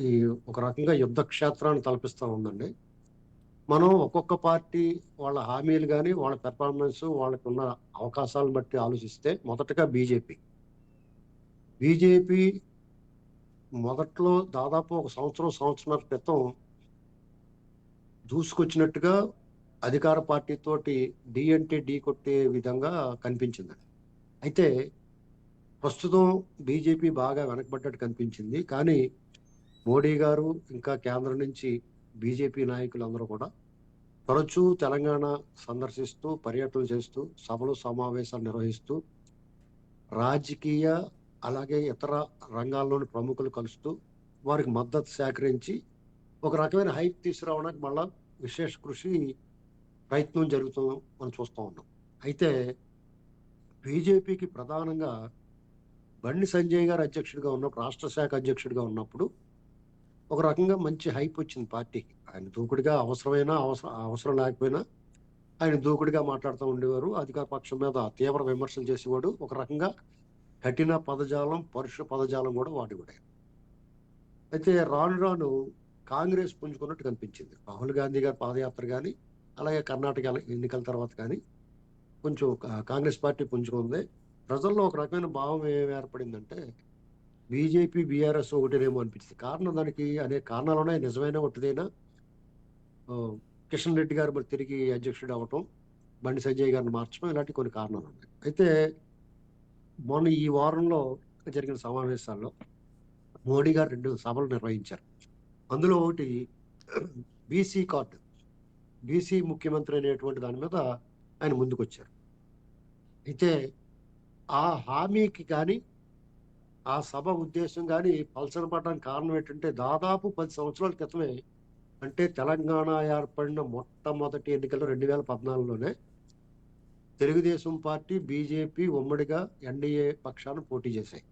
ఈ ఒక రకంగా యుద్ధ క్షేత్రాన్ని తలపిస్తా ఉందండి. మనం ఒక్కొక్క పార్టీ వాళ్ళ హామీలు గాని, వాళ్ళ పెర్ఫార్మన్స్, వాళ్ళకున్న అవకాశాలను బట్టి ఆలోచిస్తే మొదటగా బీజేపీ. బీజేపీ మొదట్లో దాదాపు ఒక సంవత్సరం, సంవత్సరన్నర క్రితం దూసుకొచ్చినట్టుగా అధికార పార్టీతోటి ఢీ అంటే ఢీ కొట్టే విధంగా కనిపించిందండి. అయితే ప్రస్తుతం బీజేపీ బాగా వెనకబడ్డట్టు కనిపించింది. కానీ మోడీ గారు ఇంకా కేంద్రం నుంచి బీజేపీ నాయకులందరూ కూడా తరచూ తెలంగాణ సందర్శిస్తూ, పర్యటనలు చేస్తూ, సభలు, సమావేశాలు నిర్వహిస్తూ, రాజకీయ అలాగే ఇతర రంగాల్లోని ప్రముఖులు కలుస్తూ, వారికి మద్దతు సేకరించి, ఒక రకమైన హైప్ తీసుకురావడానికి మళ్ళా విశేష కృషి ప్రయత్నం జరుగుతూ మనం చూస్తా ఉన్నాం. అయితే బీజేపీకి ప్రధానంగా బండి సంజయ్ గారు అధ్యక్షుడిగా ఉన్నప్పుడు, రాష్ట్ర శాఖ అధ్యక్షుడిగా ఉన్నప్పుడు, ఒక రకంగా మంచి హైప్ వచ్చింది పార్టీకి. ఆయన దూకుడుగా అవసరం లేకపోయినా ఆయన దూకుడుగా మాట్లాడుతూ ఉండేవారు. అధికార పక్షం మీద తీవ్ర విమర్శలు చేసేవాడు. ఒక రకంగా కఠిన పదజాలం, పరుష పదజాలం గూడా వాడేవాడాయన. అయితే రాను రాను కాంగ్రెస్ పుంజుకున్నట్టు కనిపించింది. రాహుల్ గాంధీ గారి పాదయాత్ర గాని, అలాగే కర్ణాటక ఎన్నికల తర్వాత కానీ కొంచెం కాంగ్రెస్ పార్టీ పుంజుకుంది. ప్రజల్లో ఒక రకమైన భావం ఏం ఏర్పడిందంటే, బీజేపీ, బీఆర్ఎస్ ఒకటేనేమో అనిపించింది. కారణం దానికి అనేక కారణాలున్నాయి. నిజమైన ఒట్టిదైనా ఆహ్, కిషన్ రెడ్డి గారు మరి తిరిగి అధ్యక్షుడవ్వటం, బండి సంజయ్ గారిని మార్చడం ఇలాంటి కొన్ని కారణాలున్నాయి. అయితే మొన్న ఈ వారంలో జరిగిన సమావేశాల్లో మోడీ గారు 2 సభలు నిర్వహించారు. అందులో ఒకటి బీసీ కార్డ్. బీసీ ముఖ్యమంత్రి అనేటువంటి దాని మీద ఆయన ముందుకొచ్చారు. అయితే ఆ హామీకి గాని, ఆ సభ ఉద్దేశ్యం గాని పలచన పడడానికి కారణం ఏంటంటే దాదాపు 10 సంవత్సరాల క్రితమే అంటే తెలంగాణ ఏర్పడిన మొట్టమొదటి ఎన్నికల్లో 2014లోనే తెలుగుదేశం పార్టీ, బీజేపీ ఉమ్మడిగా ఎన్‌డీఏ పక్షాన పోటీ చేశాయి.